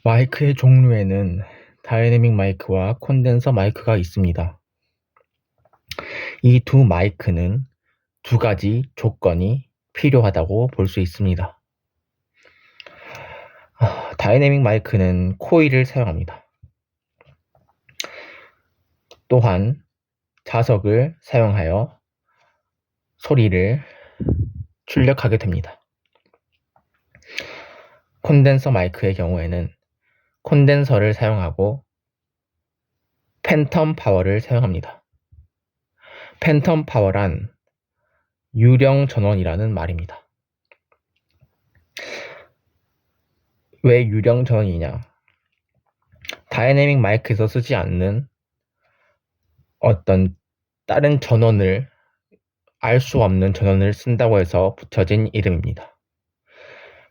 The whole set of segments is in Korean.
마이크의 종류에는 다이내믹 마이크와 콘덴서 마이크가 있습니다. 이 두 마이크는 두 가지 조건이 필요하다고 볼 수 있습니다. 다이내믹 마이크는 코일을 사용합니다. 또한 자석을 사용하여 소리를 출력하게 됩니다. 콘덴서 마이크의 경우에는 콘덴서를 사용하고 팬텀 파워를 사용합니다. 팬텀 파워란 유령 전원이라는 말입니다. 왜 유령 전원이냐? 다이내믹 마이크에서 쓰지 않는 어떤 다른 전원을 알 수 없는 전원을 쓴다고 해서 붙여진 이름입니다.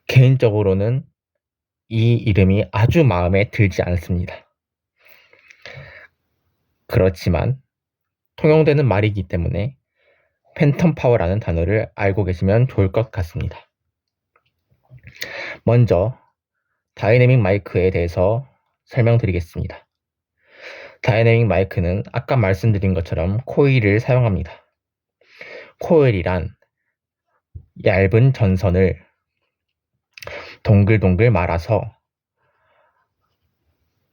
개인적으로는 이 이름이 아주 마음에 들지 않습니다. 그렇지만 통용되는 말이기 때문에 팬텀 파워라는 단어를 알고 계시면 좋을 것 같습니다. 먼저 다이내믹 마이크에 대해서 설명드리겠습니다. 다이내믹 마이크는 아까 말씀드린 것처럼 코일을 사용합니다. 코일이란 얇은 전선을 동글동글 말아서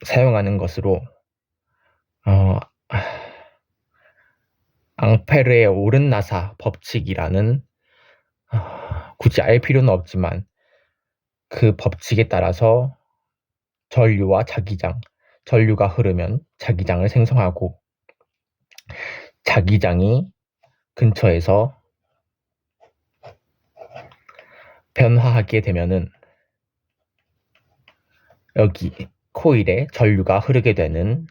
사용하는 것으로 앙페르의 오른나사 법칙이라는 굳이 알 필요는 없지만 그 법칙에 따라서 전류와 자기장, 전류가 흐르면 자기장을 생성하고 자기장이 근처에서 변화하게 되면은 여기 코일에 전류가 흐르게 되는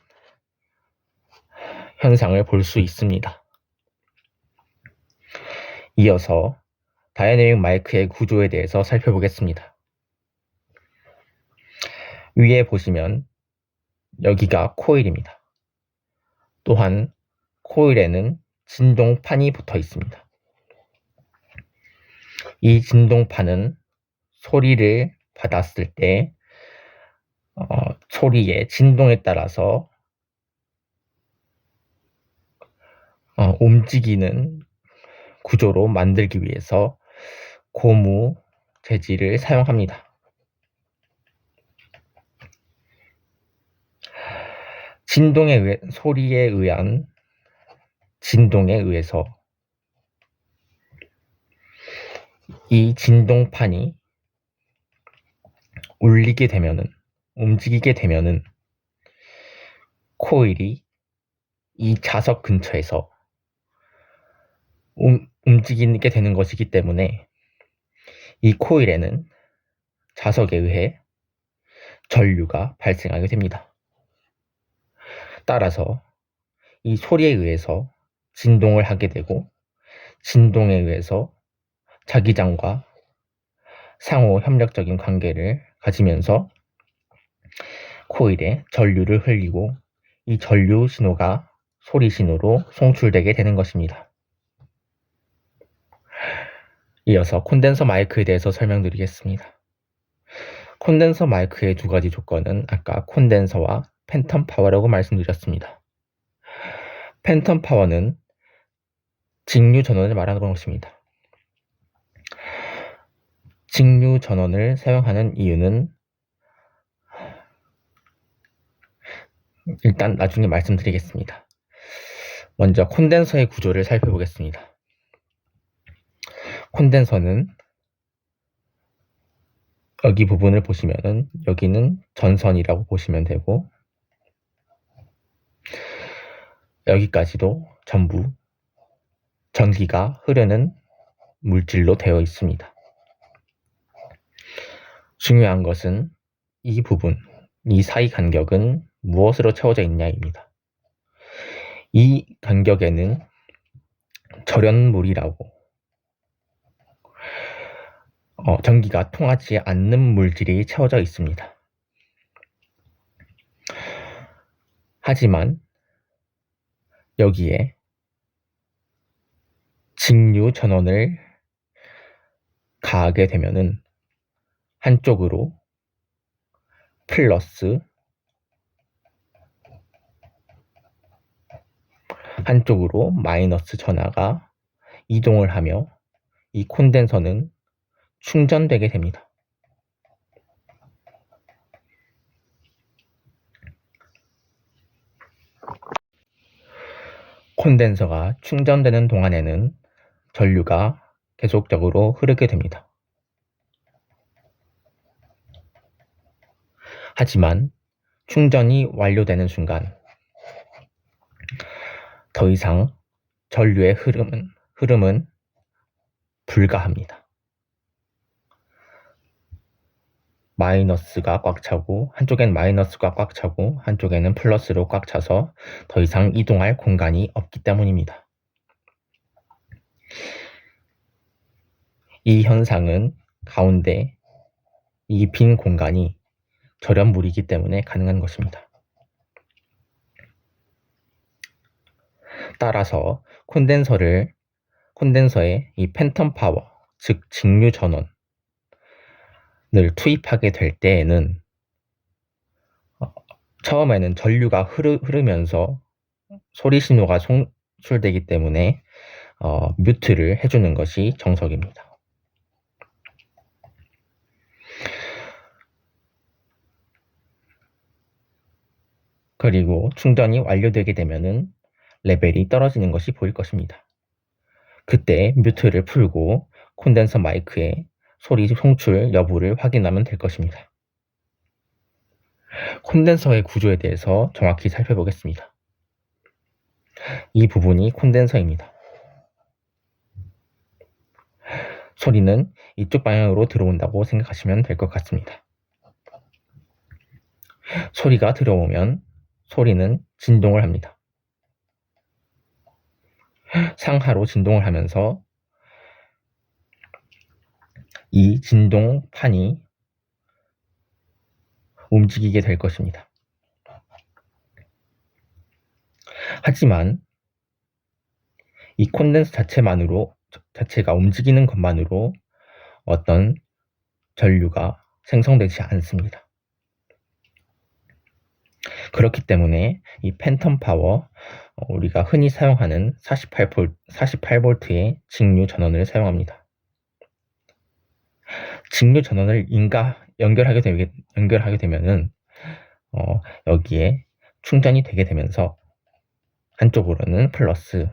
현상을 볼 수 있습니다. 이어서 다이내믹 마이크의 구조에 대해서 살펴보겠습니다. 위에 보시면 여기가 코일입니다. 또한 코일에는 진동판이 붙어 있습니다. 이 진동판은 소리를 받았을 때 소리의 진동에 따라서 움직이는 구조로 만들기 위해서 고무 재질을 사용합니다. 소리에 의한 진동에 의해서 이 진동판이 움직이게 되면은 코일이 이 자석 근처에서 움직이게 되는 것이기 때문에 이 코일에는 자석에 의해 전류가 발생하게 됩니다. 따라서 이 소리에 의해서 진동을 하게 되고 진동에 의해서 자기장과 상호 협력적인 관계를 가지면서 코일에 전류를 흘리고 이 전류 신호가 소리 신호로 송출되게 되는 것입니다. 이어서 콘덴서 마이크에 대해서 설명드리겠습니다. 콘덴서 마이크의 두 가지 조건은 아까 콘덴서와 팬텀 파워라고 말씀드렸습니다. 팬텀 파워는 직류 전원을 말하는 것입니다. 직류 전원을 사용하는 이유는 일단 나중에 말씀드리겠습니다. 먼저 콘덴서의 구조를 살펴보겠습니다. 콘덴서는 여기 부분을 보시면은 여기는 전선이라고 보시면 되고 여기까지도 전부 전기가 흐르는 물질로 되어 있습니다. 중요한 것은 이 부분, 이 사이 간격은 무엇으로 채워져 있냐입니다. 이 간격에는 절연물이라고 전기가 통하지 않는 물질이 채워져 있습니다. 하지만 여기에 직류 전원을 가하게 되면은 한쪽으로 플러스 한쪽으로 마이너스 전하가 이동을 하며 이 콘덴서는 충전되게 됩니다. 콘덴서가 충전되는 동안에는 전류가 계속적으로 흐르게 됩니다. 하지만 충전이 완료되는 순간 더 이상 전류의 흐름은 불가합니다. 마이너스가 꽉 차고 한쪽엔 마이너스가 꽉 차고 한쪽에는 플러스로 꽉 차서 더 이상 이동할 공간이 없기 때문입니다. 이 현상은 가운데 이 빈 공간이 절연물이기 때문에 가능한 것입니다. 따라서 콘덴서에 이 팬텀 파워, 즉 직류 전원을 투입하게 될 때에는 처음에는 전류가 흐르면서 소리 신호가 송출되기 때문에 뮤트를 해주는 것이 정석입니다. 그리고 충전이 완료되게 되면은 레벨이 떨어지는 것이 보일 것입니다. 그때 뮤트를 풀고 콘덴서 마이크의 소리 송출 여부를 확인하면 될 것입니다. 콘덴서의 구조에 대해서 정확히 살펴보겠습니다. 이 부분이 콘덴서입니다. 소리는 이쪽 방향으로 들어온다고 생각하시면 될 것 같습니다. 소리가 들어오면 소리는 진동을 합니다. 상하로 진동을 하면서 이 진동판이 움직이게 될 것입니다. 하지만 이 콘덴서 자체가 움직이는 것만으로 어떤 전류가 생성되지 않습니다. 그렇기 때문에 이 팬텀 파워, 우리가 흔히 사용하는 48V의 직류 전원을 사용합니다. 직류 전원을 연결하게 되면은 여기에 충전이 되게 되면서 한쪽으로는 플러스,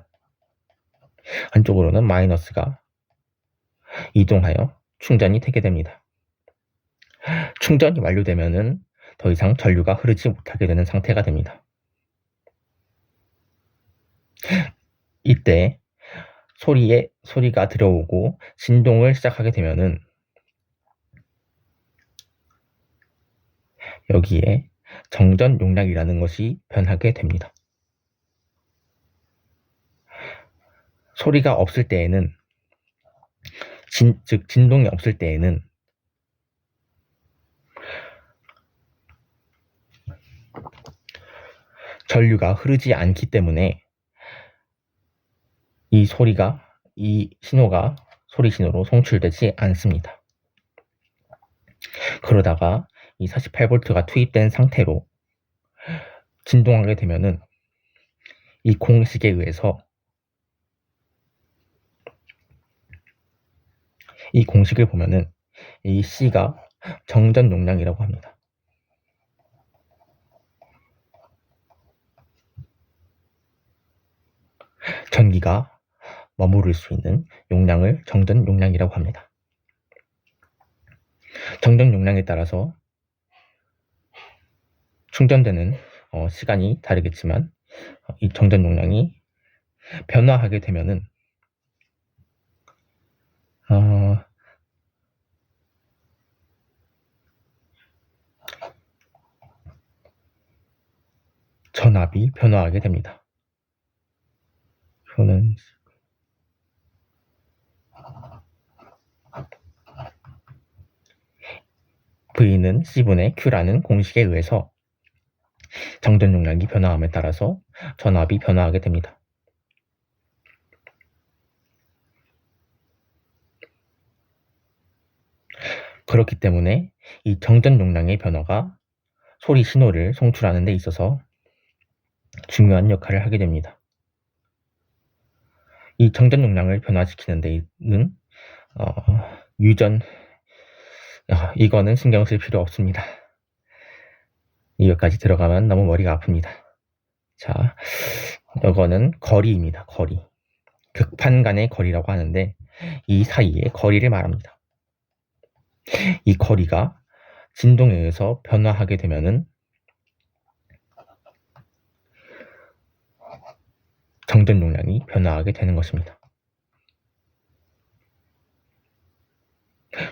한쪽으로는 마이너스가 이동하여 충전이 되게 됩니다. 충전이 완료되면은 더 이상 전류가 흐르지 못하게 되는 상태가 됩니다. 이때 소리가 들어오고 진동을 시작하게 되면은 여기에 정전 용량이라는 것이 변하게 됩니다. 소리가 없을 때에는 즉 진동이 없을 때에는 전류가 흐르지 않기 때문에 이 신호가 소리 신호로 송출되지 않습니다. 그러다가 이 48V가 투입된 상태로 진동하게 되면은 이 공식에 의해서 이 공식을 보면은 이 C가 정전 용량이라고 합니다. 전기가 머무를 수 있는 용량을 정전 용량이라고 합니다. 정전 용량에 따라서 충전되는 시간이 다르겠지만 이 정전 용량이 변화하게 되면은 전압이 변화하게 됩니다. 저는 V는 C분의 Q라는 공식에 의해서 정전 용량이 변화함에 따라서 전압이 변화하게 됩니다. 그렇기 때문에 이 정전 용량의 변화가 소리 신호를 송출하는 데 있어서 중요한 역할을 하게 됩니다. 이 정전 용량을 변화시키는 데는 유전, 이거는 신경 쓸 필요 없습니다. 이것까지 들어가면 너무 머리가 아픕니다. 자, 이거는 거리입니다. 거리. 극판 간의 거리라고 하는데 이 사이의 거리를 말합니다. 이 거리가 진동에 의해서 변화하게 되면은 정전 용량이 변화하게 되는 것입니다.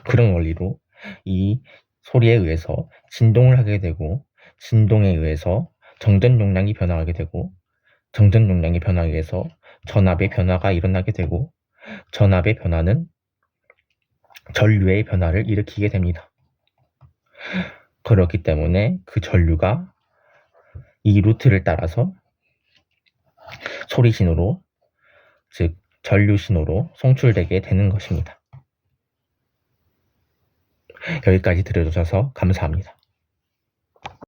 그런 원리로 이 소리에 의해서 진동을 하게 되고 진동에 의해서 정전 용량이 변화하게 되고 정전 용량이 변화하게 해서 전압의 변화가 일어나게 되고 전압의 변화는 전류의 변화를 일으키게 됩니다. 그렇기 때문에 그 전류가 이 루트를 따라서 소리 신호로, 즉 전류 신호로 송출되게 되는 것입니다. 여기까지 들어주셔서 감사합니다.